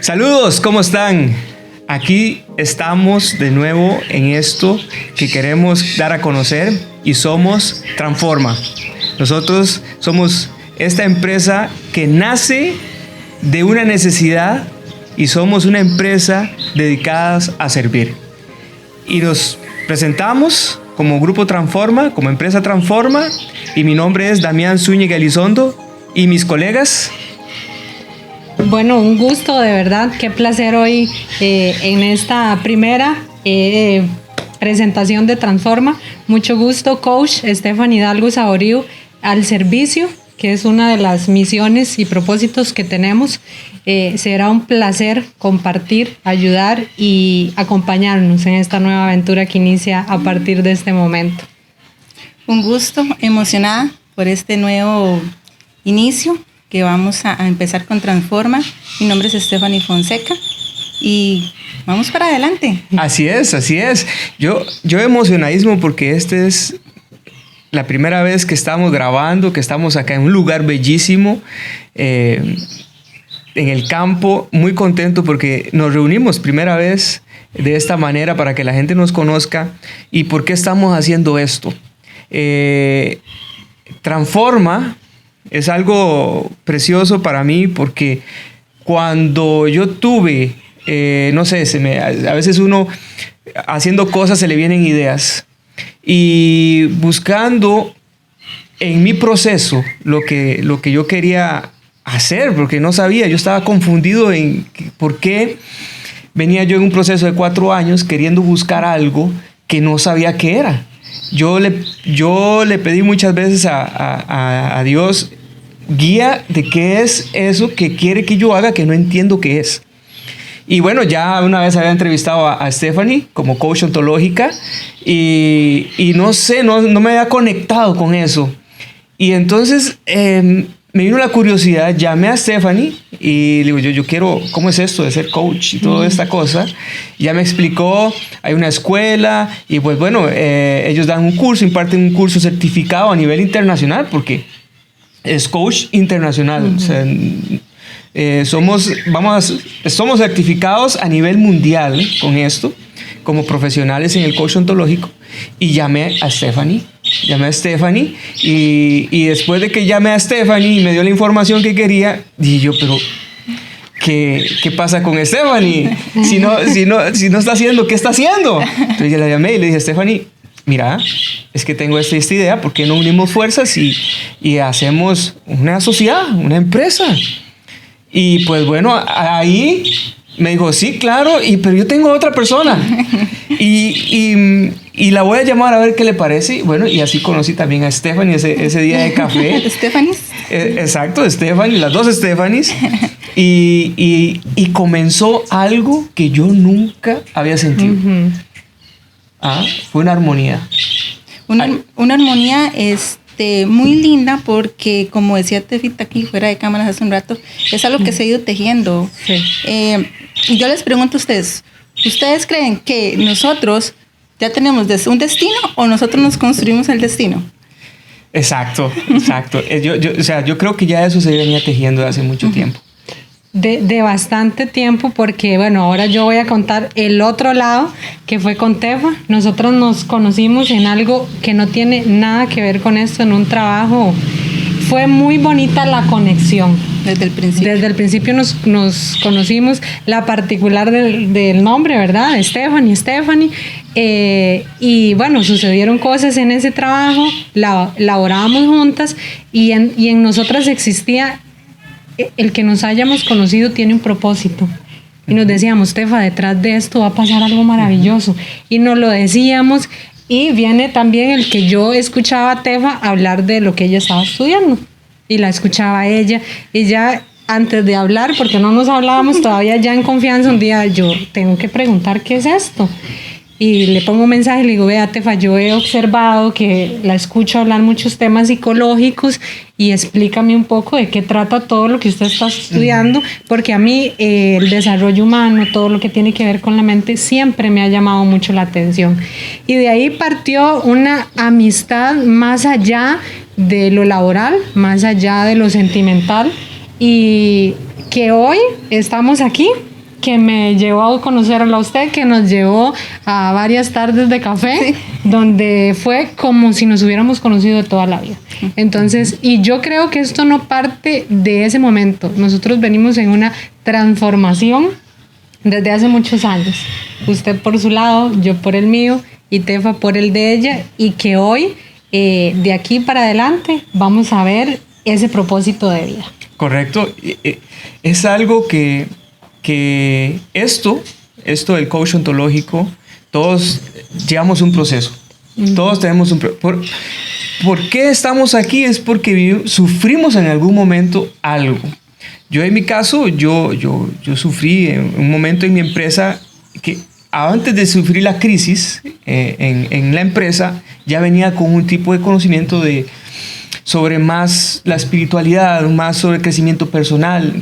Saludos, ¿cómo están? Aquí estamos de nuevo en esto que queremos dar a conocer y somos Transforma. Nosotros somos esta empresa que nace de una necesidad y somos una empresa dedicada a servir. Y nos presentamos como Grupo Transforma, como Empresa Transforma, y mi nombre es Damián Zúñiga Elizondo y mis colegas. Bueno, un gusto, de verdad, qué placer hoy en esta primera presentación de Transforma. Mucho gusto, Coach Stephanie Hidalgo Saborío, al servicio, que es una de las misiones y propósitos que tenemos. Será un placer compartir, ayudar y acompañarnos en esta nueva aventura que inicia a partir de este momento. Un gusto, emocionada por este nuevo inicio que vamos a empezar con Transforma. Mi nombre es Stephanie Fonseca y vamos para adelante. Así es. Yo emocionadísimo porque esta es la primera vez que estamos grabando, que estamos acá en un lugar bellísimo, en el campo, muy contento porque nos reunimos primera vez de esta manera para que la gente nos conozca y por qué estamos haciendo esto. Transforma es algo precioso para mí porque cuando yo tuve, a veces uno haciendo cosas se le vienen ideas y buscando en mi proceso lo que yo quería hacer, porque no sabía, yo estaba confundido en por qué venía yo en un proceso de 4 años queriendo buscar algo que no sabía qué era. Yo le pedí muchas veces a Dios guía de qué es eso que quiere que yo haga que no entiendo qué es. Y bueno, ya una vez había entrevistado a Stephanie como coach ontológica y no sé, no me había conectado con eso. Y entonces me vino la curiosidad, llamé a Stephanie y le digo, yo quiero, ¿cómo es esto de ser coach y toda esta cosa? Ya me explicó, hay una escuela y pues bueno, ellos dan un curso, imparten un curso certificado a nivel internacional porque es coach internacional. O sea, somos certificados a nivel mundial con esto, como profesionales en el coach ontológico. Y llamé a Stephanie y después de que llamé a Stephanie y me dio la información que quería, dije yo, pero ¿qué pasa con Stephanie? Si no está haciendo, ¿qué está haciendo? Entonces yo la llamé y le dije, Stephanie, mira, es que tengo esta idea, ¿por qué no unimos fuerzas y hacemos una sociedad, una empresa? Y pues bueno, ahí me dijo, sí, claro, pero yo tengo otra persona y la voy a llamar a ver qué le parece. Bueno, y así conocí también a Stephanie ese día de café. ¿Stephanie? Exacto, Stephanie, las dos Stephanies. Y comenzó algo que yo nunca había sentido. Uh-huh. Fue una armonía. Una armonía muy linda porque, como decía Tefita aquí fuera de cámaras hace un rato, es algo que se ha ido tejiendo. Sí. Y yo les pregunto a ustedes, ¿ustedes creen que nosotros ya tenemos un destino o nosotros nos construimos el destino? Exacto. Yo creo que ya eso se venía tejiendo de hace mucho tiempo. De bastante tiempo, porque bueno, ahora yo voy a contar el otro lado que fue con Tefa. Nosotros nos conocimos en algo que no tiene nada que ver con esto, en un trabajo. Fue muy bonita la conexión. Desde el principio nos conocimos, la particular del nombre, ¿verdad? Stephanie. Y bueno, sucedieron cosas en ese trabajo, laborábamos juntas y en nosotras existía el que nos hayamos conocido tiene un propósito. Y nos decíamos, Tefa, detrás de esto va a pasar algo maravilloso. Y nos lo decíamos. Y viene también el que yo escuchaba a Tefa hablar de lo que ella estaba estudiando. Y la escuchaba a ella. Y ya antes de hablar, porque no nos hablábamos todavía ya en confianza, un día yo tengo que preguntar qué es esto. Y le pongo un mensaje y le digo, vea, Tefa, yo he observado que la escucho hablar muchos temas psicológicos y explícame un poco de qué trata todo lo que usted está estudiando, porque a mí el desarrollo humano, todo lo que tiene que ver con la mente, siempre me ha llamado mucho la atención. Y de ahí partió una amistad más allá de lo laboral, más allá de lo sentimental, y que hoy estamos aquí que me llevó a conocerla a usted, que nos llevó a varias tardes de café, donde fue como si nos hubiéramos conocido de toda la vida. Entonces, y yo creo que esto no parte de ese momento. Nosotros venimos en una transformación desde hace muchos años. Usted por su lado, yo por el mío y Tefa por el de ella, y que hoy, de aquí para adelante, vamos a ver ese propósito de vida. Correcto. Es algo que esto del coach ontológico, todos llevamos un proceso. Todos tenemos un proceso. ¿Por qué estamos aquí? Es porque sufrimos en algún momento algo. Yo en mi caso, yo sufrí en un momento en mi empresa que antes de sufrir la crisis en la empresa, ya venía con un tipo de conocimiento sobre más la espiritualidad, más sobre el crecimiento personal.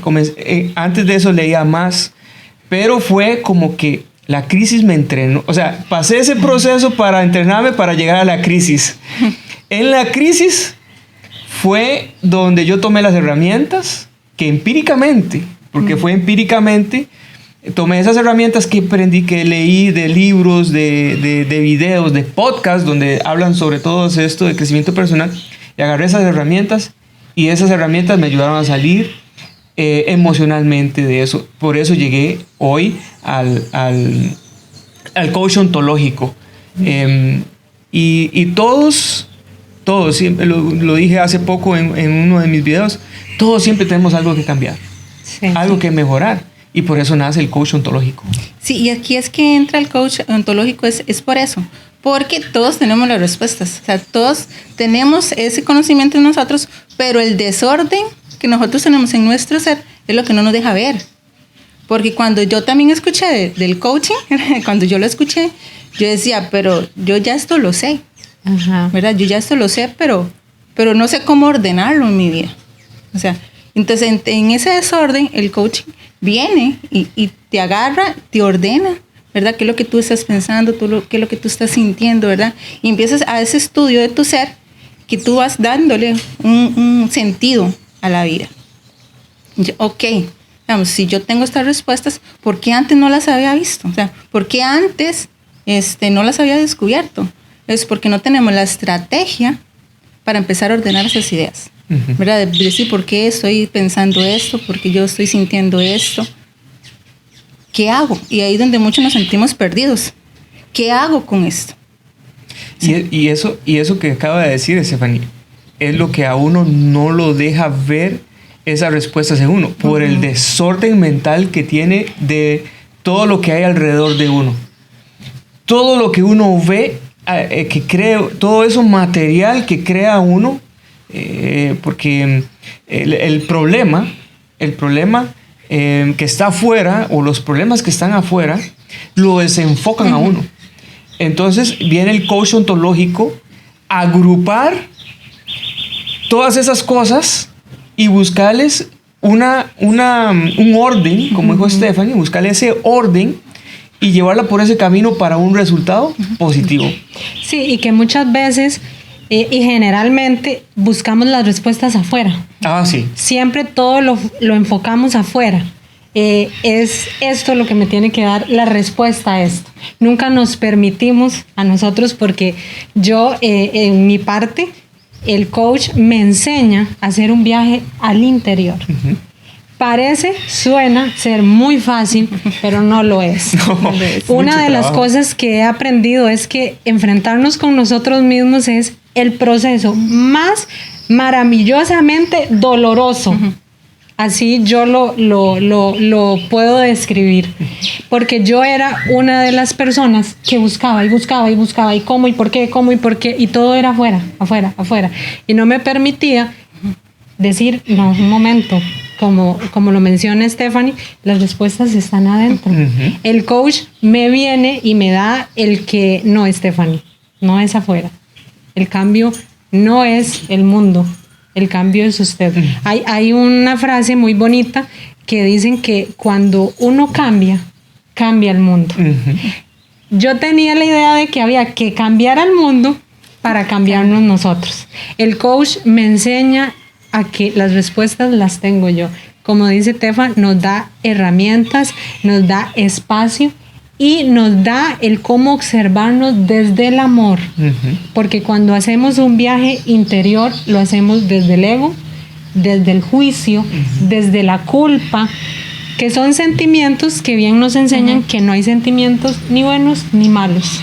Antes de eso leía más, pero fue como que la crisis me entrenó. O sea, pasé ese proceso para entrenarme para llegar a la crisis. En la crisis fue donde yo tomé las herramientas que empíricamente, porque fue empíricamente, tomé esas herramientas que aprendí, que leí de libros, de videos, de podcasts, donde hablan sobre todo esto de crecimiento personal, y agarré esas herramientas, y esas herramientas me ayudaron a salir emocionalmente de eso. Por eso llegué hoy al coach ontológico. Y todos, siempre lo dije hace poco en uno de mis videos, todos siempre tenemos algo que cambiar, algo que mejorar. Y por eso nace el coach ontológico. Sí, y aquí es que entra el coach ontológico, es por eso. Porque todos tenemos las respuestas. O sea, todos tenemos ese conocimiento en nosotros, pero el desorden que nosotros tenemos en nuestro ser es lo que no nos deja ver. Porque cuando yo también escuché del coaching, cuando yo lo escuché, yo decía, pero yo ya esto lo sé. Ajá. ¿Verdad? Yo ya esto lo sé, pero no sé cómo ordenarlo en mi vida. O sea, entonces en ese desorden el coaching viene y te agarra, te ordena, ¿verdad? ¿Qué es lo que tú estás pensando? ¿Qué es lo que tú estás sintiendo? ¿Verdad? Y empiezas a ese estudio de tu ser que tú vas dándole un sentido a la vida. Ok, vamos, si yo tengo estas respuestas, ¿por qué antes no las había visto? O sea, ¿por qué antes no las había descubierto? Es porque no tenemos la estrategia para empezar a ordenar esas ideas. ¿Verdad? De decir por qué estoy pensando esto, por qué yo estoy sintiendo esto. ¿Qué hago? Y ahí es donde muchos nos sentimos perdidos. ¿Qué hago con esto? Sí. Y eso que acaba de decir, Stephanie, es lo que a uno no lo deja ver esas respuestas en uno, por el desorden mental que tiene de todo lo que hay alrededor de uno. Todo lo que uno ve, que crea, todo eso material que crea uno, porque el problema que está afuera, o los problemas que están afuera, lo desenfocan a uno. Entonces viene el coach ontológico a agrupar todas esas cosas y buscarles un orden, como dijo Stephanie, buscarle ese orden y llevarla por ese camino para un resultado positivo. Sí, y que muchas veces y generalmente buscamos las respuestas afuera. Ah, sí. Siempre todo lo enfocamos afuera. Es esto lo que me tiene que dar la respuesta a esto. Nunca nos permitimos a nosotros, porque yo, en mi parte, el coach me enseña a hacer un viaje al interior. Suena ser muy fácil, pero no lo es. Una de las cosas que he aprendido es que enfrentarnos con nosotros mismos es el proceso más maravillosamente doloroso. Así yo lo puedo describir, porque yo era una de las personas que buscaba y cómo y por qué, y todo era afuera, y no me permitía decir, no, un momento, como lo menciona Stephanie, las respuestas están adentro. El coach me viene y me da el que no, Stephanie, no es afuera, el cambio no es el mundo, el cambio es usted. Hay una frase muy bonita que dicen que cuando uno cambia el mundo. Yo tenía la idea de que había que cambiar al mundo para cambiarnos nosotros. El coach me enseña a que las respuestas las tengo yo. como dice Tefa, nos da herramientas, nos da espacio y nos da el cómo observarnos desde el amor. Porque cuando hacemos un viaje interior, lo hacemos desde el ego, desde el juicio, desde la culpa, que son sentimientos que bien nos enseñan que no hay sentimientos ni buenos ni malos.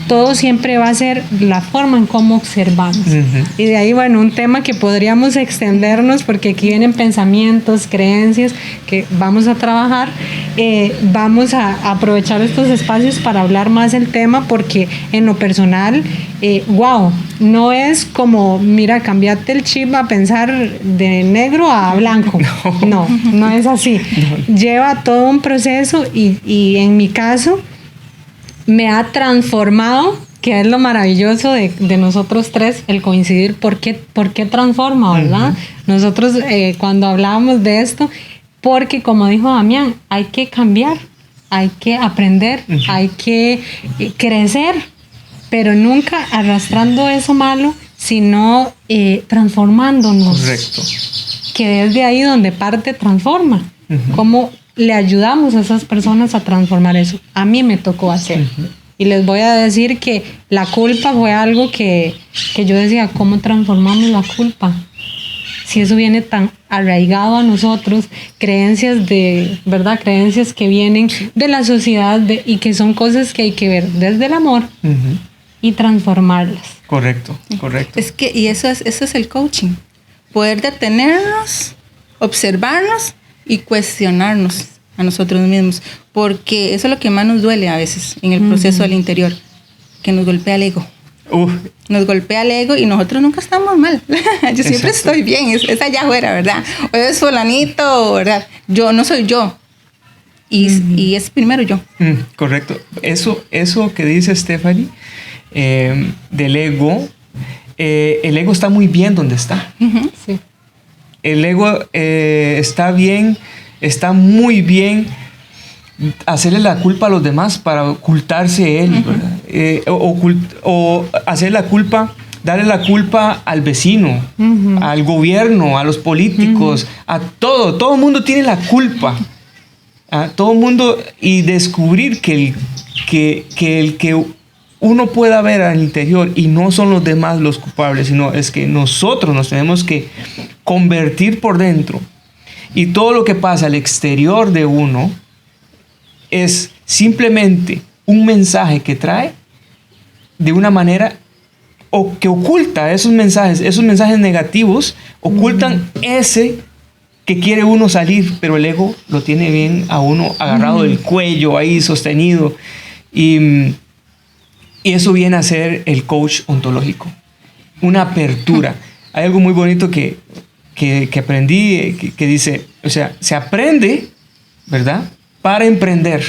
Todo siempre va a ser la forma en cómo observamos. Y de ahí, bueno, un tema que podríamos extendernos, porque aquí vienen pensamientos, creencias que vamos a trabajar. Vamos a aprovechar estos espacios para hablar más del tema, porque en lo personal, wow, no es como, mira, cambiate el chip a pensar de negro a blanco. No es así. Lleva todo un proceso y en mi caso, me ha transformado, que es lo maravilloso de nosotros tres, el coincidir. ¿Por qué transforma, verdad? Nosotros cuando hablábamos de esto, porque como dijo Damián, hay que cambiar, hay que aprender, hay que crecer, pero nunca arrastrando eso malo, sino transformándonos. Correcto. Que es de ahí donde parte transforma. ¿Cómo le ayudamos a esas personas a transformar eso? A mí me tocó hacer. Y les voy a decir que la culpa fue algo que yo decía, ¿cómo transformamos la culpa? Si eso viene tan arraigado a nosotros, creencias ¿verdad? Creencias que vienen de la sociedad y que son cosas que hay que ver desde el amor y transformarlas. Correcto. Y eso es el coaching. Poder detenernos, observarnos y cuestionarnos a nosotros mismos, porque eso es lo que más nos duele a veces en el proceso del interior, que nos golpea el ego. Nos golpea el ego y nosotros nunca estamos mal. Yo siempre estoy bien, es allá afuera, ¿verdad? O es fulanito, ¿verdad? Yo no soy yo. Y es primero yo. Correcto. Eso que dice Stephanie del ego, el ego está muy bien donde está. Sí. El ego está bien, está muy bien hacerle la culpa a los demás para ocultarse él, o hacer la culpa, darle la culpa al vecino, al gobierno, a los políticos, a todo el mundo tiene la culpa, a todo el mundo, y descubrir que el que uno pueda ver al interior y no son los demás los culpables, sino es que nosotros nos tenemos que convertir por dentro, y todo lo que pasa al exterior de uno es simplemente un mensaje que trae de una manera, o que oculta esos mensajes negativos, ocultan ese que quiere uno salir, pero el ego lo tiene bien a uno agarrado del cuello, ahí sostenido, y eso viene a ser el coach ontológico, una apertura. Hay algo muy bonito que aprendí, que dice, o sea, se aprende, ¿verdad?, para emprender.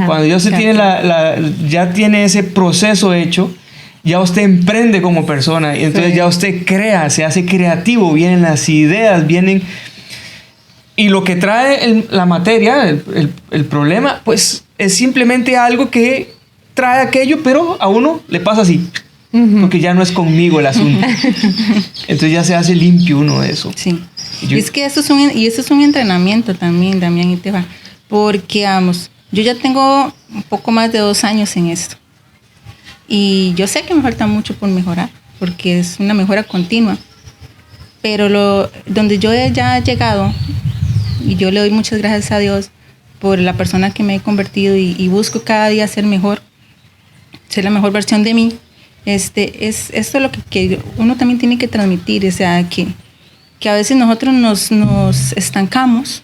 Cuando ya se tiene ya tiene ese proceso hecho, ya usted emprende como persona, y entonces ya usted crea, se hace creativo, vienen las ideas, y lo que trae la materia, el problema, pues es simplemente algo que trae aquello, pero a uno le pasa así, porque ya no es conmigo el asunto. Entonces ya se hace limpio uno de eso. Sí. Y es que eso es un entrenamiento también, Damián y Tefa, porque vamos, yo ya tengo un poco más de 2 años en esto, y yo sé que me falta mucho por mejorar, porque es una mejora continua, pero donde yo ya he llegado, y yo le doy muchas gracias a Dios por la persona que me he convertido, y busco cada día ser mejor, ser la mejor versión de mí. Es esto lo que uno también tiene que transmitir, o sea, que a veces nosotros nos estancamos,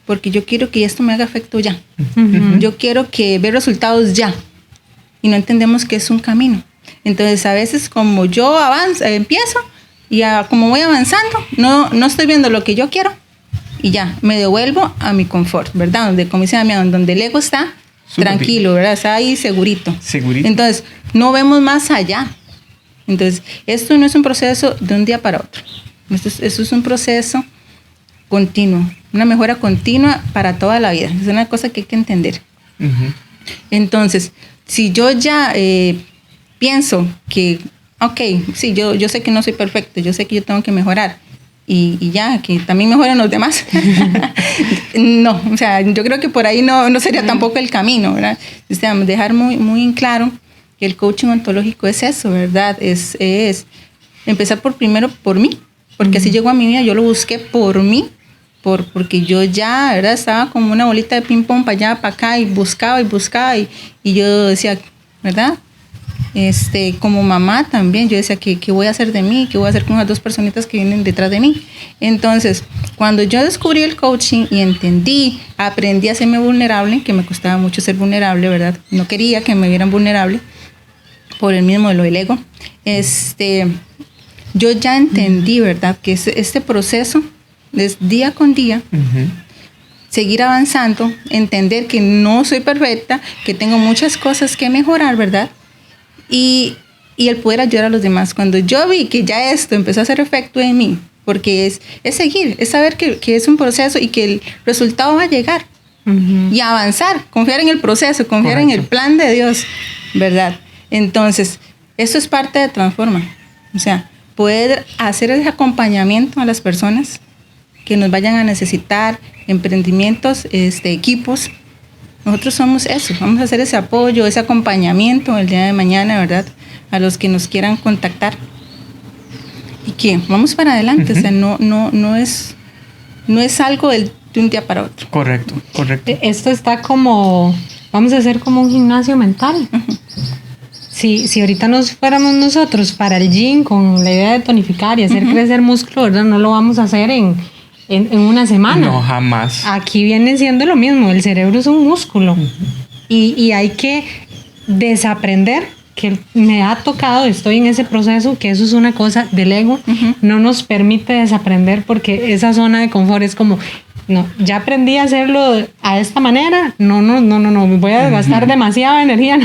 porque yo quiero que esto me haga efecto ya. Yo quiero ver resultados ya, y no entendemos que es un camino. Entonces a veces, como yo empiezo, y como voy avanzando, no estoy viendo lo que yo quiero, y ya me devuelvo a mi confort, ¿verdad? Donde, como dice Damián, donde el ego está tranquilo, ¿verdad? Está ahí segurito. Entonces, no vemos más allá. Entonces, esto no es un proceso de un día para otro. Esto es un proceso continuo, una mejora continua para toda la vida. Es una cosa que hay que entender. Entonces, si yo ya pienso que, ok, sí, yo sé que no soy perfecto, yo sé que yo tengo que mejorar, y ya, que también mejoren los demás. No, o sea, yo creo que por ahí no sería tampoco el camino, ¿verdad? O sea, dejar muy, muy en claro que el coaching ontológico es eso, ¿verdad? Es empezar primero por mí, porque así llegó a mi vida, yo lo busqué por mí, porque yo ya, ¿verdad? Estaba como una bolita de ping pong para allá, para acá, y buscaba, y yo decía, ¿verdad? Como mamá también, yo decía, ¿qué voy a hacer de mí? ¿Qué voy a hacer con las 2 personitas que vienen detrás de mí? Entonces, cuando yo descubrí el coaching y aprendí a hacerme vulnerable, que me costaba mucho ser vulnerable, ¿verdad? No quería que me vieran vulnerable por el mismo de lo del ego. Yo ya entendí, ¿verdad? Que este proceso es día con día, seguir avanzando, entender que no soy perfecta, que tengo muchas cosas que mejorar, ¿verdad? Y el poder ayudar a los demás. Cuando yo vi que ya esto empezó a hacer efecto en mí, porque es seguir, es saber que es un proceso y que el resultado va a llegar. Y avanzar, confiar en el proceso, confiar en el plan de Dios, ¿verdad? Entonces, eso es parte de Transforma. O sea, poder hacer ese acompañamiento a las personas que nos vayan a necesitar, emprendimientos, equipos. Nosotros somos eso, vamos a hacer ese apoyo, ese acompañamiento el día de mañana, ¿verdad? A los que nos quieran contactar. Y que vamos para adelante, o sea, no es algo de un día para otro. Correcto. Esto está como, vamos a hacer como un gimnasio mental. Si ahorita nos fuéramos nosotros para el gym con la idea de tonificar y hacer crecer músculo, ¿verdad? No lo vamos a hacer en una semana. No, jamás. Aquí viene siendo lo mismo, el cerebro es un músculo y hay que desaprender, que me ha tocado, estoy en ese proceso, que eso es una cosa del ego, no nos permite desaprender porque esa zona de confort es como, no, ya aprendí a hacerlo a esta manera, no, voy a gastar demasiada energía,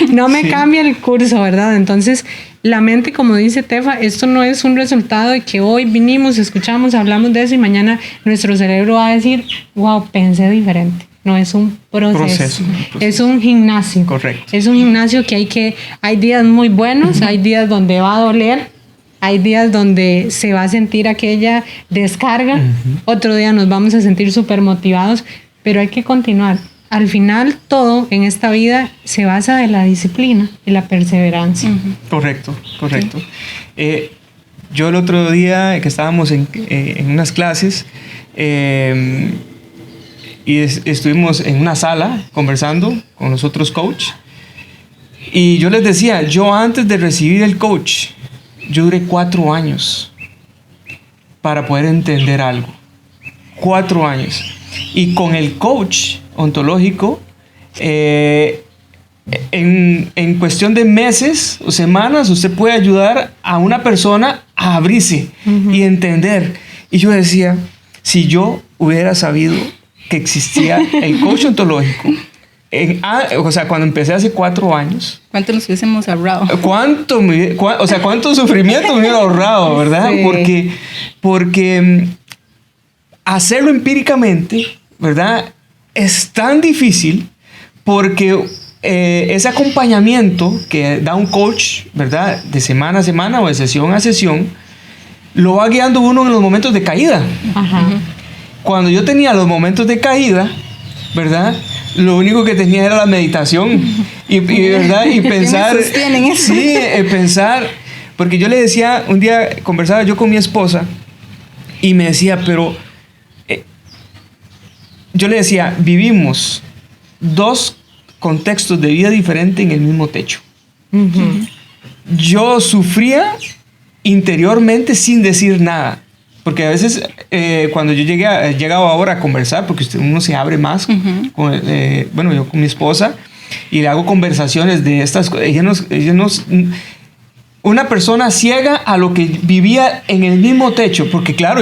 no me cambia el curso, ¿verdad? Entonces, la mente, como dice Tefa, esto no es un resultado de que hoy vinimos, escuchamos, hablamos de eso y mañana nuestro cerebro va a decir, wow, pensé diferente. No, es un proceso. Es un gimnasio. Correcto. Es un gimnasio que hay días muy buenos, hay días donde va a doler, hay días donde se va a sentir aquella descarga, otro día nos vamos a sentir súper motivados, pero hay que continuar. Al final, todo en esta vida se basa en la disciplina y la perseverancia. Correcto. Yo el otro día que estábamos en unas clases y estuvimos en una sala conversando con los otros coaches, y yo les decía, yo antes de recibir el coach, yo duré 4 años para poder entender algo. 4 años. Y con el coach ontológico, en cuestión de meses o semanas, usted puede ayudar a una persona a abrirse y entender. Y yo decía, si yo hubiera sabido que existía el coach ontológico, o sea, cuando empecé hace 4 años, ¿cuánto nos hubiésemos ahorrado? ¿Cuánto sufrimiento me hubiera ahorrado, verdad? Sí. Porque hacerlo empíricamente, ¿verdad? Es tan difícil porque ese acompañamiento que da un coach, ¿verdad? De semana a semana o de sesión a sesión, lo va guiando uno en los momentos de caída. Cuando yo tenía los momentos de caída, ¿verdad? Lo único que tenía era la meditación ¿verdad? Y pensar. Sí, pensar. Porque yo le decía, un día conversaba yo con mi esposa y me decía, pero yo le decía, vivimos 2 contextos de vida diferentes en el mismo techo. Yo sufría interiormente sin decir nada. Porque a veces cuando yo llegaba ahora a conversar, porque uno se abre más, yo con mi esposa, y le hago conversaciones de estas cosas. Una persona ciega a lo que vivía en el mismo techo, porque claro,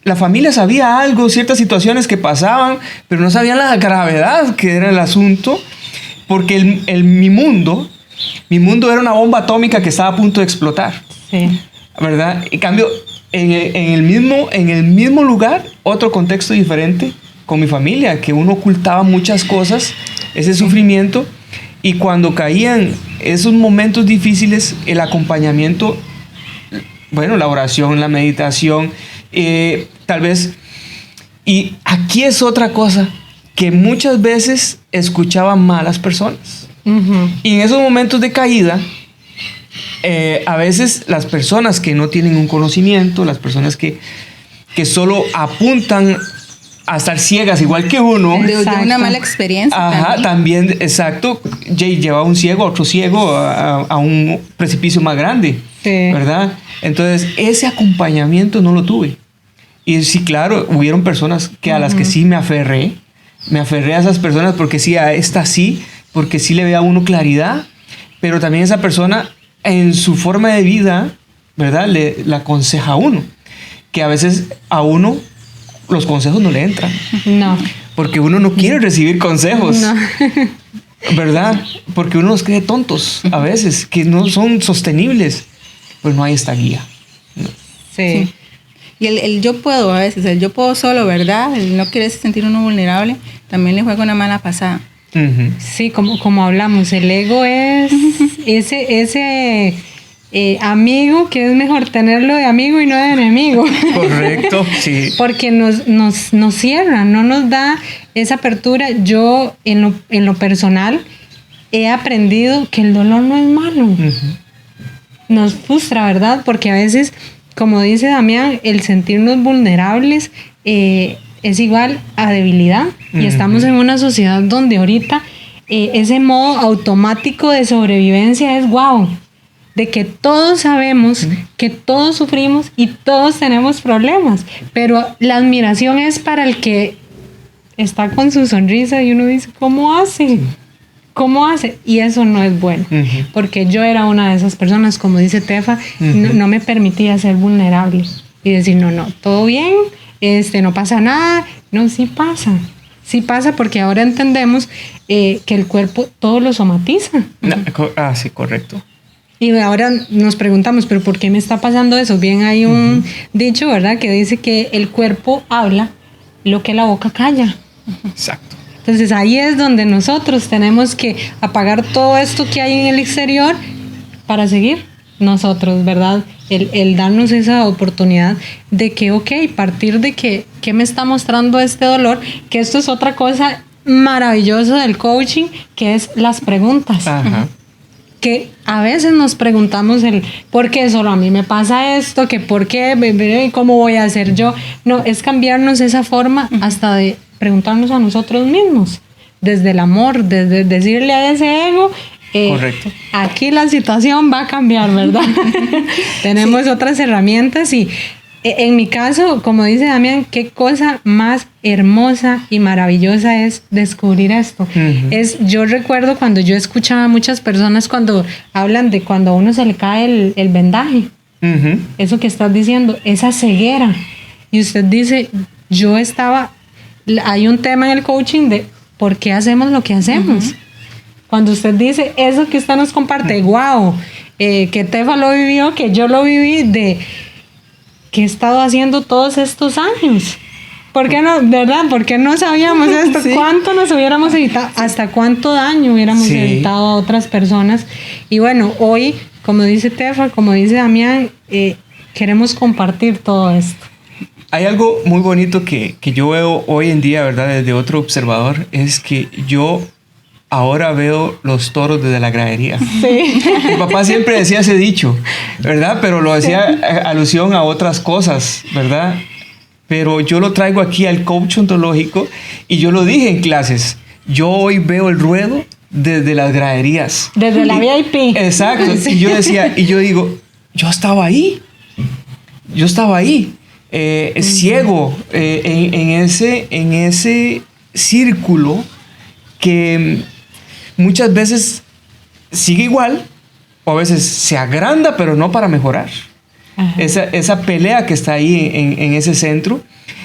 la familia sabía algo, ciertas situaciones que pasaban, pero no sabían la gravedad que era el asunto, porque mi mundo era una bomba atómica que estaba a punto de explotar. Sí. ¿Verdad? En cambio, en el mismo lugar, otro contexto diferente con mi familia, que uno ocultaba muchas cosas, ese sufrimiento, y cuando caían esos momentos difíciles, el acompañamiento bueno, la oración, la meditación, tal vez. Y aquí es otra cosa, que muchas veces escuchaba malas personas. Y en esos momentos de caída, a veces las personas que no tienen un conocimiento, las personas que solo apuntan a estar ciegas igual que uno. De una mala experiencia. Ajá, también, exacto. Jay lleva a un ciego, a otro ciego, a un precipicio más grande. Sí. ¿Verdad? Entonces, ese acompañamiento no lo tuve. Y sí, claro, hubieron personas que a las que sí me aferré a esas personas porque sí, a esta sí, porque sí le ve a uno claridad, pero también esa persona en su forma de vida, ¿verdad? Le aconseja a uno, que a veces a uno los consejos no le entran. No. Porque uno no quiere recibir consejos. No. ¿Verdad? Porque uno los cree tontos a veces, que no son sostenibles. Pues no hay esta guía. No. Sí. Y el yo puedo, a veces, el yo puedo solo, ¿verdad? El no querer sentir uno vulnerable, también le juega una mala pasada. Sí, como hablamos, el ego es ese amigo que es mejor tenerlo de amigo y no de enemigo. Correcto, sí. Porque nos cierra, no nos da esa apertura. Yo, en lo personal, he aprendido que el dolor no es malo. Nos frustra, ¿verdad? Porque a veces, como dice Damián, el sentirnos vulnerables es igual a debilidad. Y estamos en una sociedad donde ahorita ese modo automático de sobrevivencia es wow. De que todos sabemos, que todos sufrimos y todos tenemos problemas. Pero la admiración es para el que está con su sonrisa y uno dice, ¿cómo hace? ¿Cómo hace? Y eso no es bueno. Porque yo era una de esas personas, como dice Tefa, no me permitía ser vulnerable. Y decir, no, todo bien, no pasa nada. No, sí pasa. Sí pasa porque ahora entendemos que el cuerpo todo lo somatiza. Sí, correcto. Y ahora nos preguntamos, ¿pero por qué me está pasando eso? Bien, hay un dicho, ¿verdad? Que dice que el cuerpo habla lo que la boca calla. Exacto. Entonces ahí es donde nosotros tenemos que apagar todo esto que hay en el exterior para seguir nosotros, ¿verdad? El darnos esa oportunidad de que, ok, partir de que me está mostrando este dolor, que esto es otra cosa maravillosa del coaching, que es las preguntas. Ajá. Que a veces nos preguntamos ¿por qué solo a mí me pasa esto? ¿Que por qué? ¿Cómo voy a hacer yo? No, es cambiarnos esa forma hasta de preguntarnos a nosotros mismos. Desde el amor, desde decirle a ese ego, correcto. Aquí la situación va a cambiar, ¿verdad? Tenemos otras herramientas y en mi caso, como dice Damián, qué cosa más hermosa y maravillosa es descubrir esto. Yo recuerdo cuando yo escuchaba a muchas personas cuando hablan de cuando a uno se le cae el vendaje. Eso que estás diciendo, esa ceguera. Y usted dice, hay un tema en el coaching de por qué hacemos lo que hacemos. Cuando usted dice eso que usted nos comparte, wow, que Tefa lo vivió, que yo lo viví, de ¿qué he estado haciendo todos estos años? ¿Por qué no, verdad? ¿Por qué no sabíamos esto? Sí. ¿Cuánto nos hubiéramos evitado? ¿Hasta cuánto daño hubiéramos evitado a otras personas? Y bueno, hoy, como dice Tefa, como dice Damián, queremos compartir todo esto. Hay algo muy bonito que yo veo hoy en día, ¿verdad? Desde otro observador, es que yo ahora veo los toros desde la gradería. Sí. Mi papá siempre decía ese dicho, ¿verdad? Pero lo hacía alusión a otras cosas, ¿verdad? Pero yo lo traigo aquí al coach ontológico y yo lo dije en clases. Yo hoy veo el ruedo desde las graderías. Desde la VIP. Exacto. Sí. Y yo decía, y yo digo, yo estaba ahí. Ciego en ese círculo que muchas veces sigue igual o a veces se agranda, pero no para mejorar. Esa pelea que está ahí en ese centro.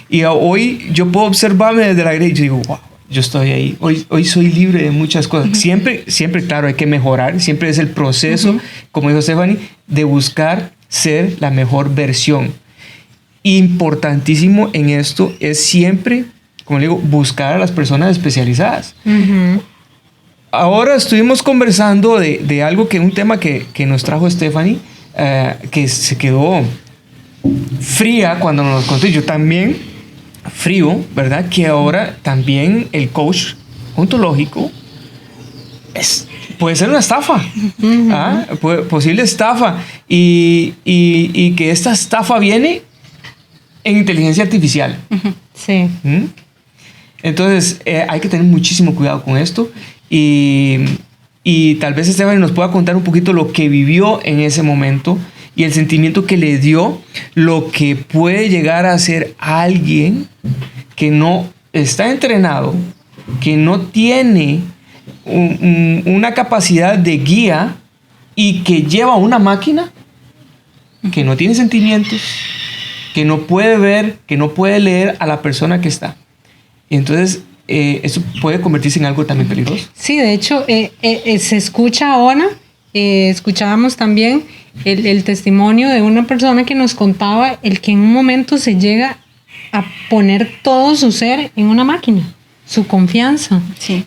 Y hoy yo puedo observarme desde la gradería y digo, wow, yo estoy ahí. Hoy soy libre de muchas cosas. Siempre, claro, hay que mejorar. Siempre es el proceso, como dijo Stephanie, de buscar ser la mejor versión. Importantísimo en esto es siempre, como le digo, buscar a las personas especializadas. Ahora estuvimos conversando de algo un tema que nos trajo Stephanie que se quedó fría cuando nos contó. Yo también, frío, ¿verdad? Que ahora también el coach ontológico puede ser una estafa, posible estafa, y que esta estafa viene en inteligencia artificial. Sí. Entonces hay que tener muchísimo cuidado con esto, y tal vez Stephanie nos pueda contar un poquito lo que vivió en ese momento y el sentimiento que le dio, lo que puede llegar a ser alguien que no está entrenado, que no tiene una capacidad de guía y que lleva una máquina que no tiene sentimientos, que no puede ver, que no puede leer a la persona que está. Entonces, eso puede convertirse en algo también peligroso. Sí, de hecho, se escucha ahora, escuchábamos también el testimonio de una persona que nos contaba el que en un momento se llega a poner todo su ser en una máquina, su confianza, sí.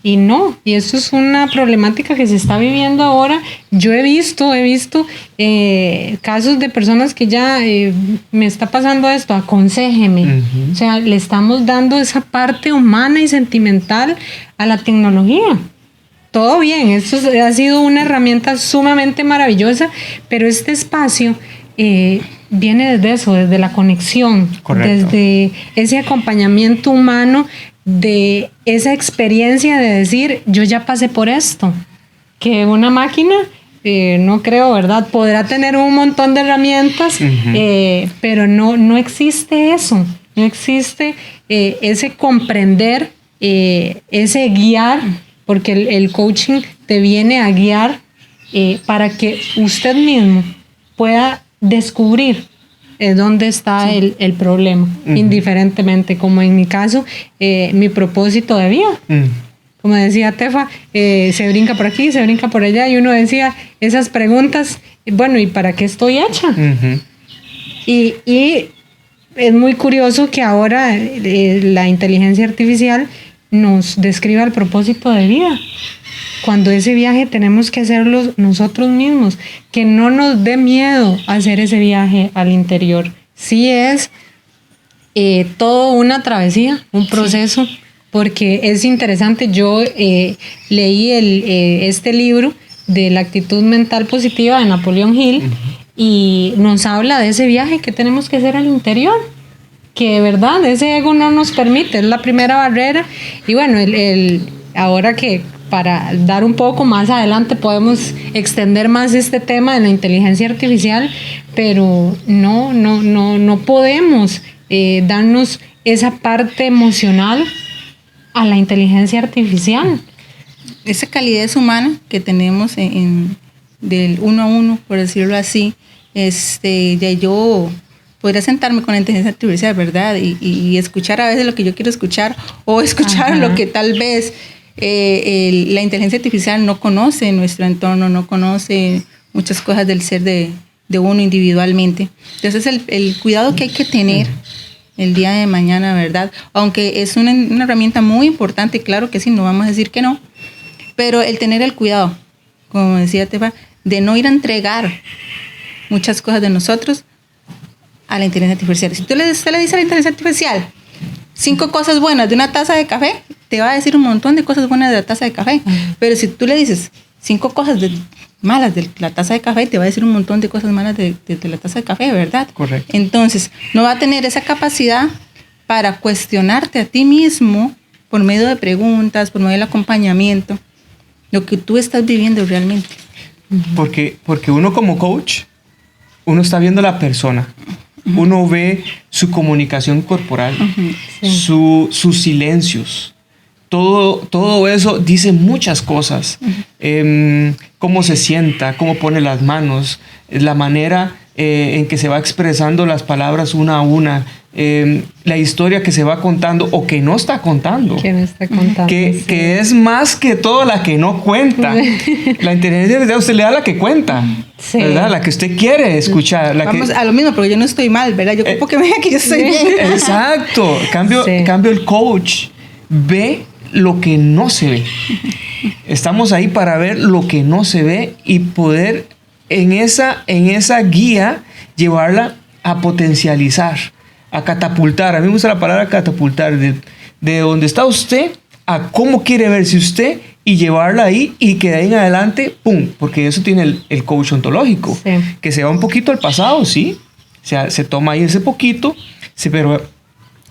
Y eso es una problemática que se está viviendo ahora. Yo he visto casos de personas que ya me está pasando esto, aconséjeme. O sea, le estamos dando esa parte humana y sentimental a la tecnología. Todo bien, esto ha sido una herramienta sumamente maravillosa, pero este espacio viene desde eso, desde la conexión, correcto, desde ese acompañamiento humano, de esa experiencia de decir, yo ya pasé por esto, que una máquina, no creo, ¿verdad? Podrá tener un montón de herramientas, pero no existe eso, no existe ese comprender, ese guiar, porque el coaching te viene a guiar para que usted mismo pueda descubrir dónde está el problema, indiferentemente, como en mi caso, mi propósito de vida. Como decía Tefa, se brinca por aquí, se brinca por allá, y uno decía esas preguntas, bueno, ¿y para qué estoy hecha? Y es muy curioso que ahora la inteligencia artificial nos describa el propósito de vida, cuando ese viaje tenemos que hacerlo nosotros mismos, que no nos dé miedo hacer ese viaje al interior. Sí es todo una travesía, un proceso, porque es interesante. Yo leí este libro de la actitud mental positiva de Napoleon Hill, y nos habla de ese viaje que tenemos que hacer al interior, que de verdad ese ego no nos permite, es la primera barrera. Y bueno, ahora que para dar un poco más adelante podemos extender más este tema de la inteligencia artificial, pero no podemos darnos esa parte emocional a la inteligencia artificial. Esa calidez humana que tenemos del uno a uno, por decirlo así, ya yo podría sentarme con la inteligencia artificial, ¿verdad? Y escuchar a veces lo que yo quiero escuchar, o escuchar lo que tal vez la inteligencia artificial no conoce nuestro entorno, no conoce muchas cosas del ser de uno individualmente. Entonces el cuidado que hay que tener el día de mañana, ¿verdad? Aunque es una herramienta muy importante, claro que sí, no vamos a decir que no, pero el tener el cuidado, como decía Tefa, de no ir a entregar muchas cosas de nosotros a la inteligencia artificial. Si usted le dice a la inteligencia artificial 5 cosas buenas de una taza de café, te va a decir un montón de cosas buenas de la taza de café. Pero si tú le dices 5 cosas malas de la taza de café, te va a decir un montón de cosas malas de la taza de café, ¿verdad? Correcto. Entonces, no va a tener esa capacidad para cuestionarte a ti mismo por medio de preguntas, por medio del acompañamiento, lo que tú estás viviendo realmente. Porque uno como coach, uno está viendo la persona. Uno ve su comunicación corporal, sus silencios. Todo eso dice muchas cosas. Cómo se sienta, cómo pone las manos, la manera en que se va expresando las palabras una a una, la historia que se va contando o que no está contando. Que no está contando. Que es más que todo la que no cuenta. La inteligencia artificial usted le da la que cuenta, ¿verdad? La que usted quiere escuchar. Vamos a lo mismo, porque yo no estoy mal, ¿verdad? Yo ocupo que me diga que yo estoy bien. Exacto. Cambio el coach ve lo que no se ve. Estamos ahí para ver lo que no se ve y poder en esa guía llevarla a potencializar, a catapultar. A mí me gusta la palabra catapultar, de donde está usted a cómo quiere verse usted y llevarla ahí y que de ahí en adelante, ¡pum! Porque eso tiene el coach ontológico, Sí. que se va un poquito al pasado, sí, se toma ahí ese poquito, pero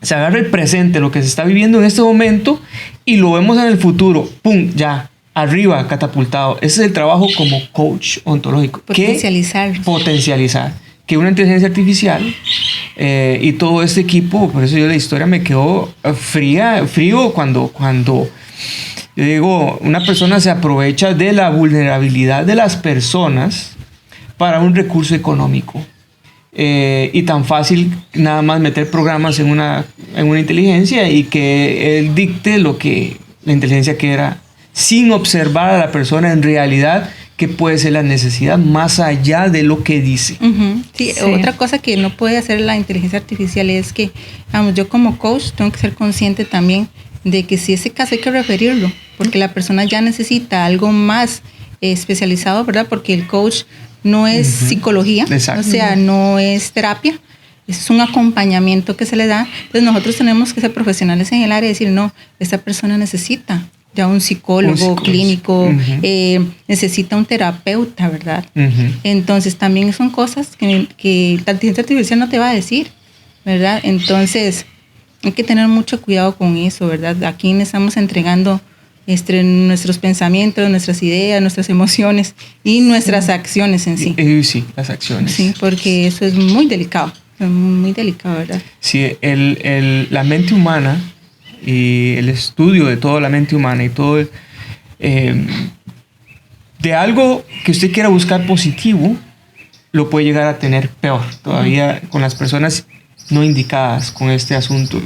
se agarra el presente, lo que se está viviendo en este momento y lo vemos en el futuro, ¡pum! Ya, arriba, catapultado. Ese es el trabajo como coach ontológico. Potencializar. Que una inteligencia artificial y todo este equipo, por eso yo la historia me quedó frío cuando yo digo, una persona se aprovecha de la vulnerabilidad de las personas para un recurso económico. Y tan fácil nada más meter programas en una inteligencia y que él dicte lo que la inteligencia quiera, sin observar a la persona en realidad que puede ser la necesidad más allá de lo que dice. Sí, otra cosa que no puede hacer la inteligencia artificial es que, vamos, yo como coach tengo que ser consciente también de que si ese caso hay que referirlo, porque la persona ya necesita algo más especializado, ¿verdad? Porque el coach no es psicología, Exacto. O sea, no es terapia, es un acompañamiento que se le da. Entonces nosotros tenemos que ser profesionales en el área y decir, no, esta persona necesita ya un psicólogo clínico, necesita un terapeuta, ¿verdad? Entonces también son cosas que la inteligencia artificial no te va a decir, ¿verdad? Entonces hay que tener mucho cuidado con eso, ¿verdad? Aquí estamos entregando nuestros pensamientos, nuestras ideas, nuestras emociones y nuestras acciones en sí. Sí, las acciones. Sí, porque eso es muy delicado, ¿verdad? Sí, la mente humana y el estudio de toda la mente humana y todo de algo que usted quiera buscar positivo, lo puede llegar a tener peor todavía con las personas no indicadas con este asunto.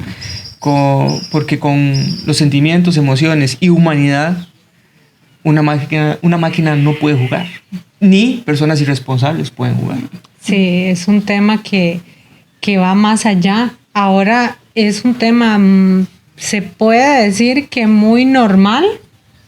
Porque con los sentimientos, emociones y humanidad, una máquina no puede jugar. Ni personas irresponsables pueden jugar. Sí, es un tema que va más allá. Ahora es un tema, se puede decir que muy normal,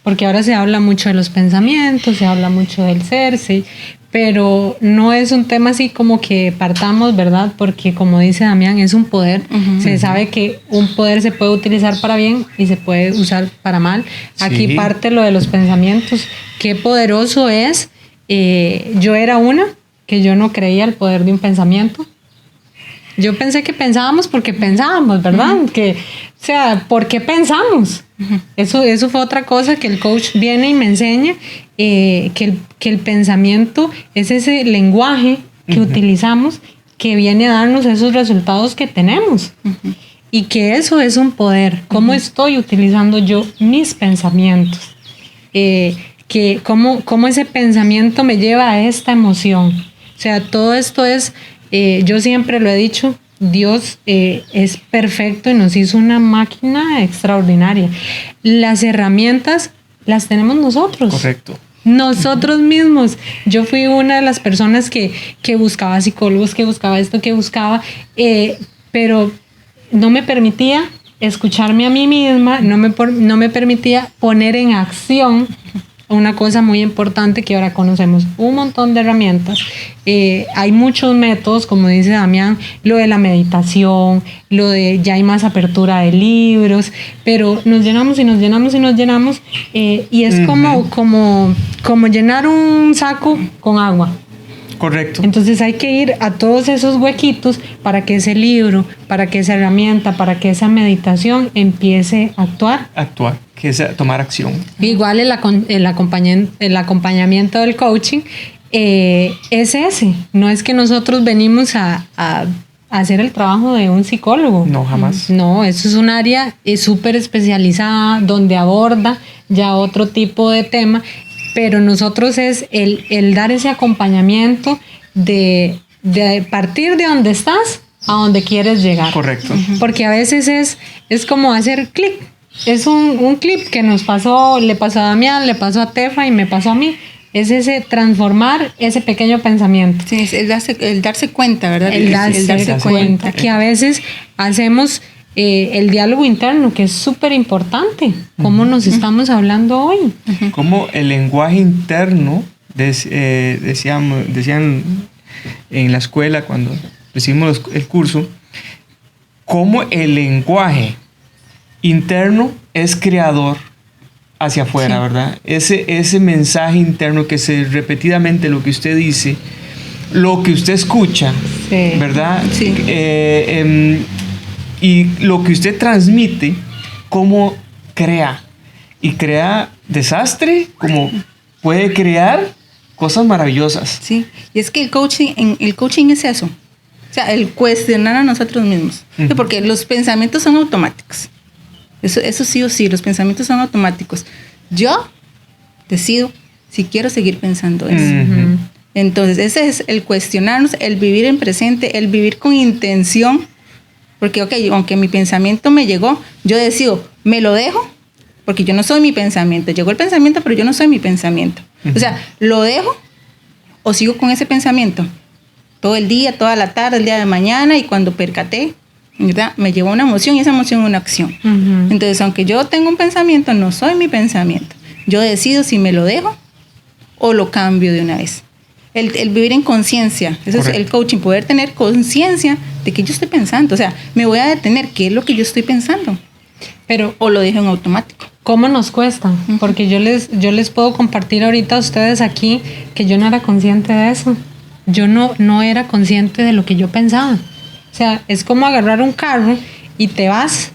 porque ahora se habla mucho de los pensamientos, se habla mucho del ser, sí, pero no es un tema así como que partamos, ¿verdad? Porque como dice Damián, es un poder. Se sabe que un poder se puede utilizar para bien y se puede usar para mal. Sí. Aquí parte lo de los pensamientos. Qué poderoso es. Yo era una que yo no creía el poder de un pensamiento. Yo pensé que pensábamos porque pensábamos, ¿verdad? O sea, ¿por qué pensamos? Eso fue otra cosa que el coach viene y me enseña, que el pensamiento es ese lenguaje que utilizamos que viene a darnos esos resultados que tenemos. Y que eso es un poder. ¿Cómo estoy utilizando yo mis pensamientos? Cómo ese pensamiento me lleva a esta emoción. O sea, todo esto es, yo siempre lo he dicho, Dios es perfecto y nos hizo una máquina extraordinaria. Las herramientas las tenemos nosotros. Correcto. Nosotros mismos. Yo fui una de las personas que buscaba psicólogos, que buscaba esto, que buscaba, pero no me permitía escucharme a mí misma, no me permitía poner en acción una cosa muy importante que ahora conocemos un montón de herramientas. Hay muchos métodos, como dice Damián, lo de la meditación, ya hay más apertura de libros, pero nos llenamos y nos llenamos y nos llenamos, y es como llenar un saco con agua. Correcto. Entonces hay que ir a todos esos huequitos para que ese libro, para que esa herramienta, para que esa meditación empiece a actuar. Que es tomar acción. Igual el acompañamiento del coaching es ese. No es que nosotros venimos a hacer el trabajo de un psicólogo. No, jamás. No, eso es un área súper especializada donde aborda ya otro tipo de tema. Pero nosotros es el dar ese acompañamiento de partir de donde estás a donde quieres llegar. Correcto. Porque a veces es como hacer clic. Es un clip que le pasó a Damián, le pasó a Tefa y me pasó a mí. Es ese transformar ese pequeño pensamiento. Sí, es el darse cuenta, ¿verdad? El darse cuenta. Que a veces hacemos el diálogo interno, que es súper importante. ¿Cómo nos estamos hablando hoy? Cómo el lenguaje interno decían en la escuela cuando recibimos el curso, cómo el lenguaje interno es creador hacia afuera, sí. ¿Verdad? Ese mensaje interno que repetidamente lo que usted dice, lo que usted escucha, sí. ¿Verdad? Sí. Y lo que usted transmite, cómo crea. Y crea desastre, como puede crear cosas maravillosas. Sí, y es que el coaching es eso. O sea, el cuestionar a nosotros mismos. Uh-huh. Porque los pensamientos son automáticos. Eso sí o sí, los pensamientos son automáticos. Yo decido si quiero seguir pensando eso. Uh-huh. Entonces, ese es el cuestionarnos, el vivir en presente, el vivir con intención. Porque, aunque mi pensamiento me llegó, yo decido, me lo dejo, porque yo no soy mi pensamiento. Llegó el pensamiento, pero yo no soy mi pensamiento. Uh-huh. O sea, lo dejo o sigo con ese pensamiento todo el día, toda la tarde, el día de mañana, y cuando percaté, ¿verdad?, me llevó una emoción y esa emoción una acción. Uh-huh. Entonces, aunque yo tenga un pensamiento, no soy mi pensamiento. Yo decido si me lo dejo o lo cambio de una vez. El vivir en conciencia, eso es el coaching, poder tener conciencia de que yo estoy pensando. O sea, me voy a detener, ¿qué es lo que yo estoy pensando? Pero, o lo dejo en automático. ¿Cómo nos cuesta? Uh-huh. Porque yo les puedo compartir ahorita a ustedes aquí que yo no era consciente de eso. Yo no era consciente de lo que yo pensaba. O sea, es como agarrar un carro y te vas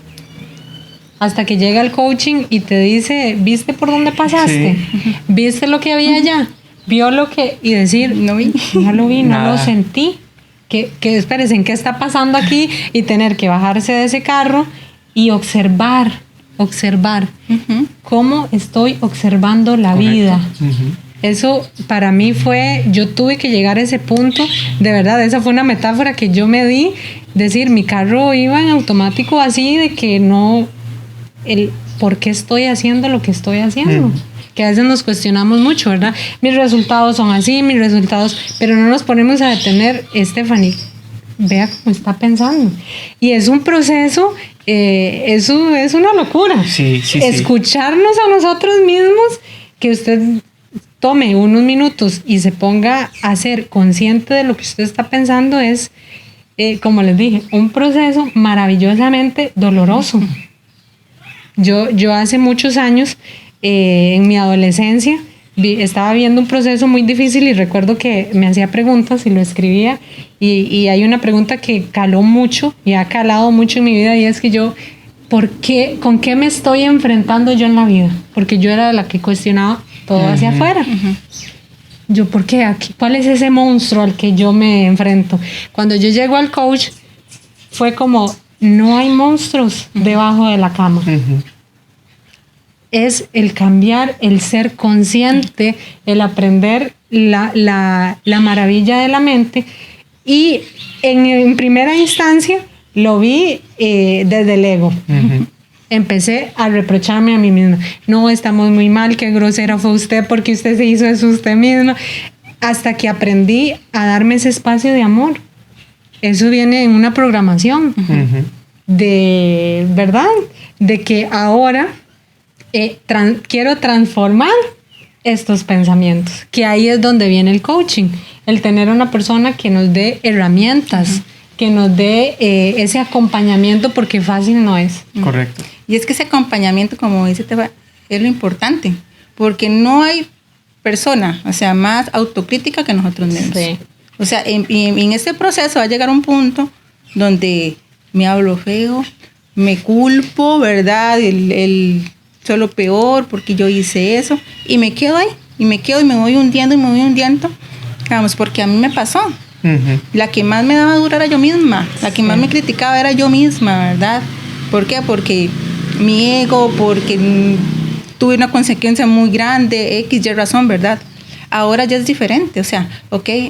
hasta que llega el coaching y te dice, ¿viste por dónde pasaste? Sí. ¿Viste lo que había allá? ¿Vio lo que...? Y decir, no lo vi, no lo sentí. Que espérense, ¿qué está pasando aquí? Y tener que bajarse de ese carro y observar uh-huh. cómo estoy observando la vida. Uh-huh. Eso para mí yo tuve que llegar a ese punto, de verdad, esa fue una metáfora que yo me di, decir, mi carro iba en automático así, de que ¿por qué estoy haciendo lo que estoy haciendo? Que a veces nos cuestionamos mucho, ¿verdad? Mis resultados son así, pero no nos ponemos a detener, Stephanie, vea cómo está pensando. Y es un proceso, eso es una locura. Sí, escucharnos a nosotros mismos, que usted tome unos minutos y se ponga a ser consciente de lo que usted está pensando es, como les dije, un proceso maravillosamente doloroso. Yo hace muchos años, en mi adolescencia, estaba viendo un proceso muy difícil y recuerdo que me hacía preguntas y lo escribía y hay una pregunta que caló mucho y ha calado mucho en mi vida, y es que yo, ¿con qué me estoy enfrentando yo en la vida? Porque yo era la que cuestionaba todo uh-huh. hacia afuera. Uh-huh. Yo, ¿por qué aquí? ¿Cuál es ese monstruo al que yo me enfrento? Cuando yo llego al coach, fue como, no hay monstruos uh-huh. debajo de la cama. Uh-huh. Es el cambiar, el ser consciente, el aprender la maravilla de la mente. Y en primera instancia lo vi desde el ego. Uh-huh. Empecé a reprocharme a mí misma. No, estamos muy mal, qué grosera fue usted porque usted se hizo eso usted misma. Hasta que aprendí a darme ese espacio de amor. Eso viene en una programación. Uh-huh. De verdad, de que ahora quiero transformar estos pensamientos. Que ahí es donde viene el coaching. El tener una persona que nos dé herramientas, uh-huh. que nos dé ese acompañamiento, porque fácil no es. Correcto. Y es que ese acompañamiento, como dice Teba, es lo importante, porque no hay persona, o sea, más autocrítica que nosotros mismos. Sí. O sea, en este proceso va a llegar un punto donde me hablo feo, me culpo, ¿verdad? Soy lo peor porque yo hice eso, y me quedo ahí, y me voy hundiendo, vamos, porque a mí me pasó. Uh-huh. La que más me daba dura era yo misma, la que más me criticaba era yo misma, ¿verdad? ¿Por qué? Porque mi ego, porque tuve una consecuencia muy grande, X, Y razón, ¿verdad? Ahora ya es diferente, o sea,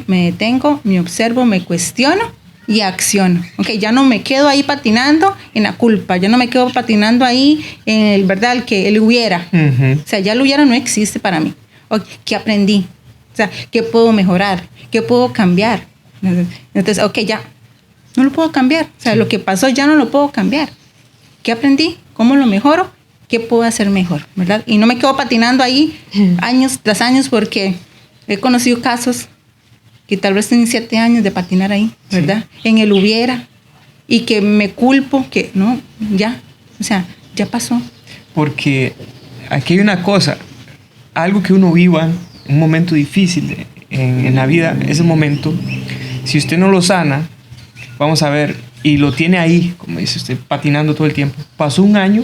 me detengo, me observo, me cuestiono y acciono. Ya no me quedo ahí patinando en la culpa, ya no me quedo patinando ahí en el, ¿verdad?, el hubiera. Uh-huh. O sea, ya el hubiera no existe para mí. ¿Qué aprendí? O sea, ¿qué puedo mejorar? ¿Qué puedo cambiar? Entonces, ya, no lo puedo cambiar. O sea, sí. Lo que pasó ya no lo puedo cambiar. ¿Qué aprendí? ¿Cómo lo mejoro? ¿Qué puedo hacer mejor? ¿Verdad? Y no me quedo patinando ahí años tras años porque He conocido casos que tal vez tienen 7 años de patinar ahí, ¿verdad? Sí. En el hubiera. Y que me culpo que no, ya. O sea, ya pasó. Porque aquí hay una cosa. Algo que uno viva, un momento difícil en la vida, ese momento, si usted no lo sana, vamos a ver, y lo tiene ahí, como dice usted, patinando todo el tiempo. Pasó un año,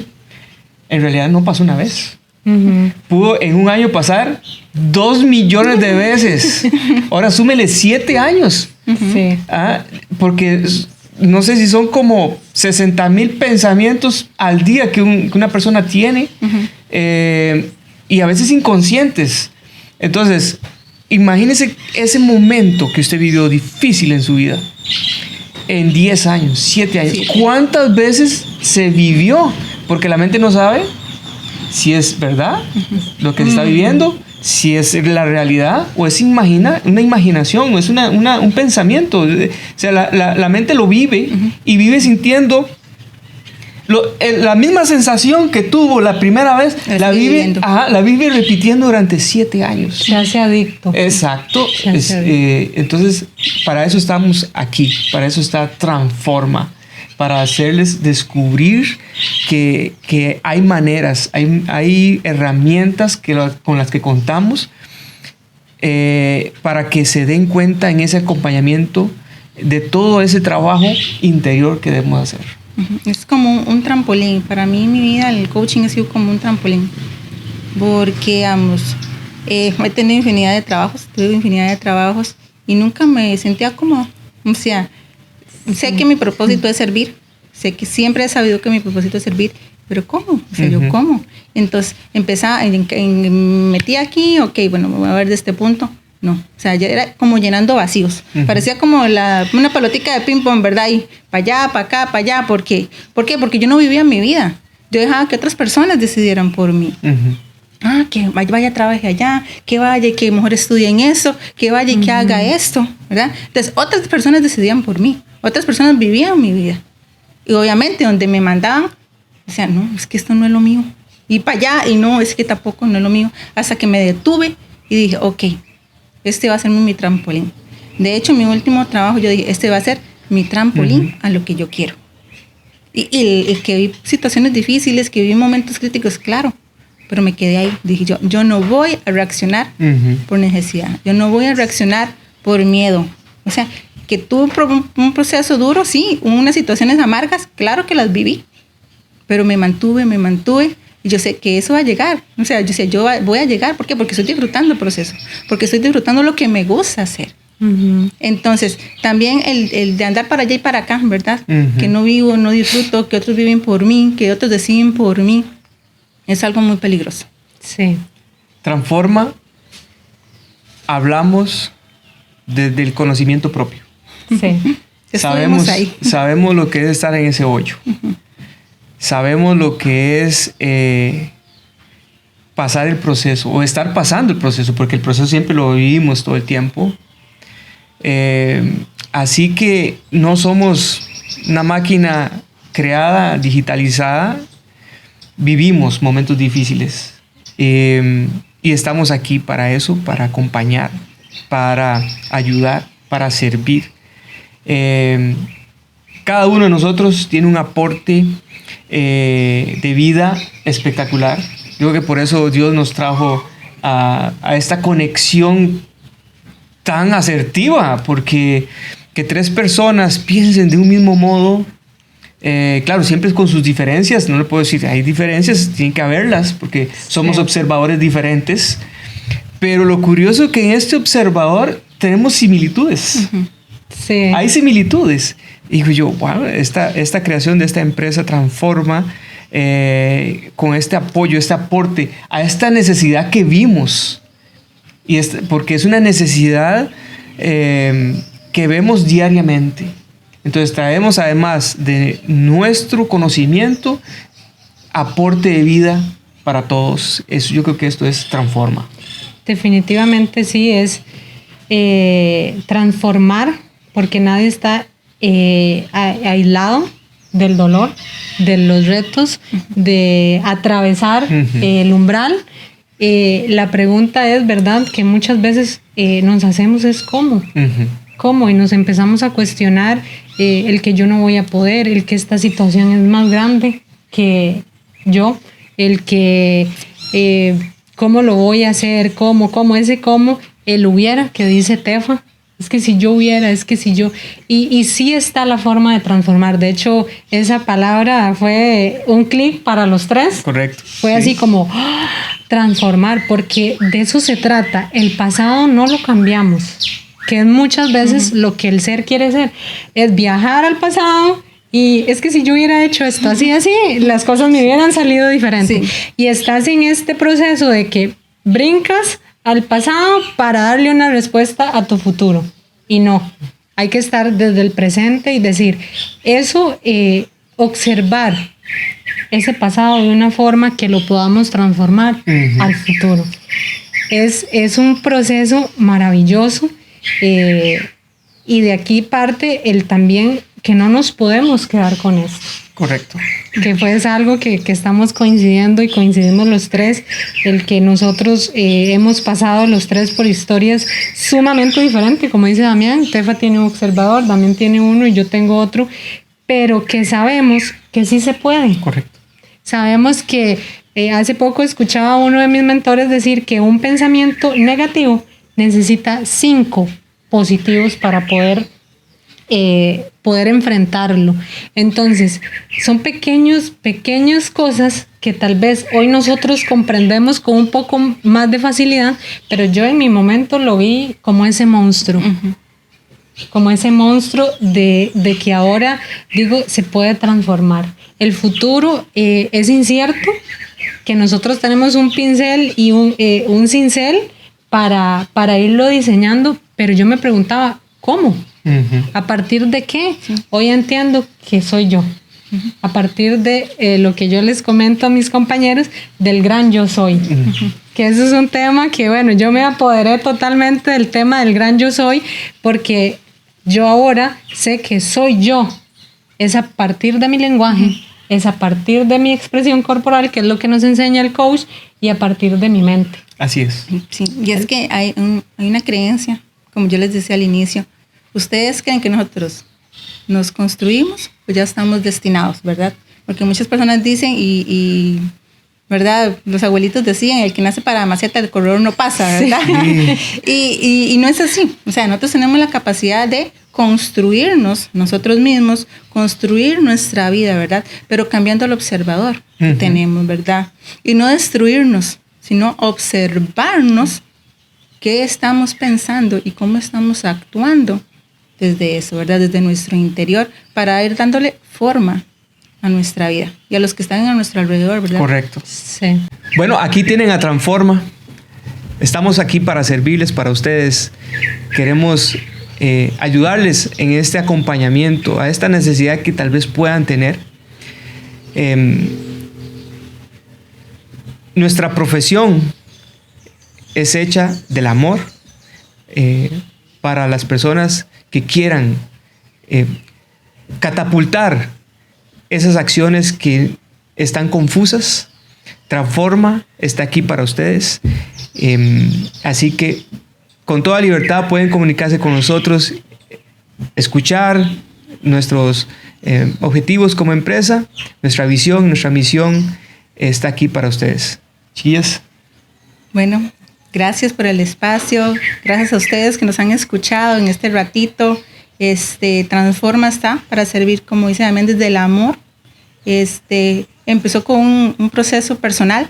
en realidad no pasó una vez. Uh-huh. Pudo en un año pasar 2 millones de veces. Ahora súmele 7 años. Uh-huh. Sí. Porque no sé si son como 60,000 pensamientos al día que una persona tiene. Uh-huh. Y a veces inconscientes. Entonces, imagínese ese momento que usted vivió difícil en su vida. En 10 años, 7 años. Sí. ¿Cuántas veces se vivió? Porque la mente no sabe si es verdad lo que se está viviendo, si es la realidad o es una imaginación o es un pensamiento. O sea, la mente lo vive y vive sintiendo la misma sensación que tuvo la primera vez, la vive repitiendo durante 7 años. Se hace adicto. Exacto. Entonces, para eso estamos aquí, para eso está Transforma, para hacerles descubrir que hay maneras, hay herramientas con las que contamos para que se den cuenta en ese acompañamiento de todo ese trabajo interior que debemos hacer. Es como un trampolín. Para mí, en mi vida, el coaching ha sido como un trampolín. Porque, he tenido infinidad de trabajos y nunca me sentía cómoda. O sea, sé que mi propósito es servir. Sé que siempre he sabido que mi propósito es servir. Pero ¿cómo? O sea, ¿yo cómo? Entonces, empezaba, metí aquí, ok, bueno, me voy a ver de este punto. No, o sea, ya era como llenando vacíos. Parecía como una pelotica de ping-pong, ¿verdad? Y para allá, para acá, para allá. ¿Por qué? Porque yo no vivía mi vida. Yo dejaba que otras personas decidieran por mí. Que vaya, trabaje allá, que vaya y que mejor estudie en eso, que vaya y que haga esto, ¿verdad? Entonces, otras personas decidían por mí. Otras personas vivían mi vida. Y obviamente, donde me mandaban, o sea, no, es que esto no es lo mío. Y para allá, y no, es que tampoco no es lo mío. Hasta que me detuve y dije, ok, este va a ser mi trampolín. De hecho, mi último trabajo, yo dije, este va a ser mi trampolín a lo que yo quiero. Y que vi situaciones difíciles, que vi momentos críticos, claro, pero me quedé ahí. Dije yo no voy a reaccionar por necesidad. Yo no voy a reaccionar por miedo. O sea, que tuve un proceso duro, sí, unas situaciones amargas, claro que las viví, pero me mantuve. Y yo sé que eso va a llegar. O sea, yo voy a llegar. ¿Por qué? Porque estoy disfrutando el proceso. Porque estoy disfrutando lo que me gusta hacer. Entonces, también el de andar para allá y para acá, ¿verdad? Que no vivo, no disfruto, que otros viven por mí, que otros deciden por mí, es algo muy peligroso. Sí. Transforma. Hablamos desde el conocimiento propio. Sí. Sabemos lo que es estar en ese hoyo. Sabemos lo que es pasar el proceso o estar pasando el proceso, porque el proceso siempre lo vivimos todo el tiempo. Así que no somos una máquina creada, digitalizada. Vivimos momentos difíciles y estamos aquí para eso, para acompañar, para ayudar, para servir. Cada uno de nosotros tiene un aporte de vida espectacular. Yo creo que por eso Dios nos trajo a esta conexión tan asertiva, porque que 3 personas piensen de un mismo modo, claro, siempre con sus diferencias, no le puedo decir, hay diferencias, tienen que haberlas, porque somos observadores diferentes, pero lo curioso es que en este observador tenemos similitudes. Sí. Hay similitudes. Y digo yo, wow, esta creación de esta empresa Transforma con este apoyo, este aporte a esta necesidad que vimos. Porque es una necesidad que vemos diariamente. Entonces traemos, además de nuestro conocimiento, aporte de vida para todos. Yo creo que esto es Transforma. Definitivamente sí, es transformar, porque nadie está aislado del dolor, de los retos, de atravesar el umbral la pregunta es, ¿verdad?, que muchas veces nos hacemos es ¿cómo? ¿Cómo? Y nos empezamos a cuestionar el que yo no voy a poder, el que esta situación es más grande que yo, el que cómo lo voy a hacer, cómo, el hubiera que dice Tefa. Es que si yo hubiera, es que si yo... Y sí está la forma de transformar. De hecho, esa palabra fue un clic para los tres. Correcto. Fue así como transformar, porque de eso se trata. El pasado no lo cambiamos, que es muchas veces lo que el ser quiere ser. Es viajar al pasado y es que si yo hubiera hecho esto así, las cosas me hubieran salido diferentes. Sí. Y estás en este proceso de que brincas al pasado para darle una respuesta a tu futuro. Y no, hay que estar desde el presente y decir, eso, observar ese pasado de una forma que lo podamos transformar al futuro. Es un proceso maravilloso y de aquí parte el también que no nos podemos quedar con esto. Correcto. Que fue algo que estamos coincidiendo y coincidimos los tres, el que nosotros hemos pasado los tres por historias sumamente diferentes, como dice Damián. Tefa tiene un observador, Damián tiene uno y yo tengo otro, pero que sabemos que sí se puede. Correcto. Sabemos que hace poco escuchaba a uno de mis mentores decir que un pensamiento negativo necesita 5 positivos para poder enfrentarlo. Entonces, son pequeñas cosas que tal vez hoy nosotros comprendemos con un poco más de facilidad, pero yo en mi momento lo vi como ese monstruo. Como ese monstruo de que ahora, digo, se puede transformar. El futuro es incierto, que nosotros tenemos un pincel y un cincel para irlo diseñando, pero yo me preguntaba, ¿cómo? ¿A partir de qué? Hoy entiendo que soy yo. A partir de lo que yo les comento a mis compañeros, del gran yo soy. Que eso es un tema que, bueno, yo me apoderé totalmente del tema del gran yo soy, porque yo ahora sé que soy yo. Es a partir de mi lenguaje, es a partir de mi expresión corporal, que es lo que nos enseña el coach, y a partir de mi mente. Así es. Sí, y es que hay una creencia, como yo les decía al inicio. ¿Ustedes creen que nosotros nos construimos o ya estamos destinados, verdad? Porque muchas personas dicen y ¿verdad? Los abuelitos decían, el que nace para maceta del corredor no pasa, ¿verdad? Sí. y no es así. O sea, nosotros tenemos la capacidad de construirnos nosotros mismos, construir nuestra vida, ¿verdad? Pero cambiando el observador que tenemos, ¿verdad? Y no destruirnos, sino observarnos qué estamos pensando y cómo estamos actuando desde eso, ¿verdad? Desde nuestro interior, para ir dándole forma a nuestra vida y a los que están a nuestro alrededor, ¿verdad? Correcto. Sí. Bueno, aquí tienen a Transforma. Estamos aquí para servirles, para ustedes. Queremos ayudarles en este acompañamiento, a esta necesidad que tal vez puedan tener. Nuestra profesión es hecha del amor para las personas que quieran catapultar esas acciones que están confusas. Transforma está aquí para ustedes. Así que con toda libertad pueden comunicarse con nosotros, escuchar nuestros objetivos como empresa, nuestra visión, nuestra misión está aquí para ustedes. Chiquillas. Bueno, gracias por el espacio, gracias a ustedes que nos han escuchado en este ratito. Transforma está para servir, como dice también, desde el amor. Empezó con un proceso personal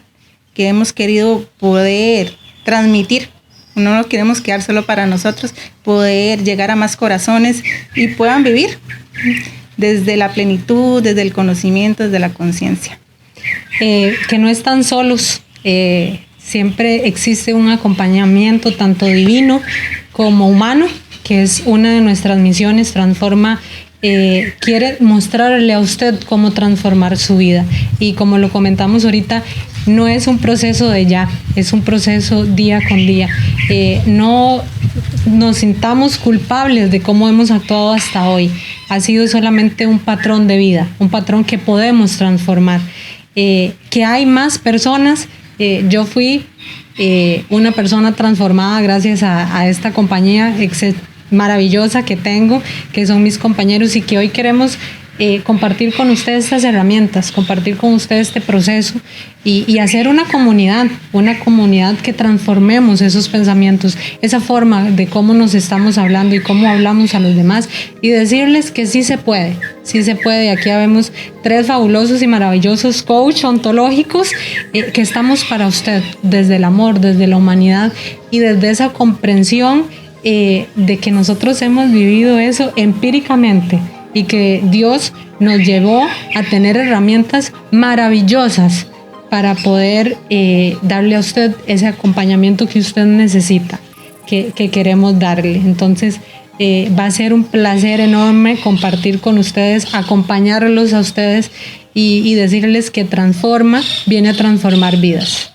que hemos querido poder transmitir. No nos queremos quedar solo para nosotros, poder llegar a más corazones y puedan vivir desde la plenitud, desde el conocimiento, desde la conciencia. Que no están solos. Siempre existe un acompañamiento tanto divino como humano, que es una de nuestras misiones. Transforma quiere mostrarle a usted cómo transformar su vida, y como lo comentamos ahorita, no es un proceso de ya, es un proceso día con día. No nos sintamos culpables de cómo hemos actuado hasta hoy. Ha sido solamente un patrón de vida, un patrón que podemos transformar. Que hay más personas Yo fui una persona transformada gracias a esta compañía maravillosa que tengo, que son mis compañeros, y que hoy queremos compartir con ustedes estas herramientas, compartir con ustedes este proceso y hacer una comunidad que transformemos esos pensamientos, esa forma de cómo nos estamos hablando y cómo hablamos a los demás, y decirles que sí se puede. Aquí vemos 3 fabulosos y maravillosos coach ontológicos que estamos para usted, desde el amor, desde la humanidad y desde esa comprensión de que nosotros hemos vivido eso empíricamente, y que Dios nos llevó a tener herramientas maravillosas para poder darle a usted ese acompañamiento que usted necesita, que queremos darle. Entonces va a ser un placer enorme compartir con ustedes, acompañarlos a ustedes y decirles que Transforma viene a transformar vidas.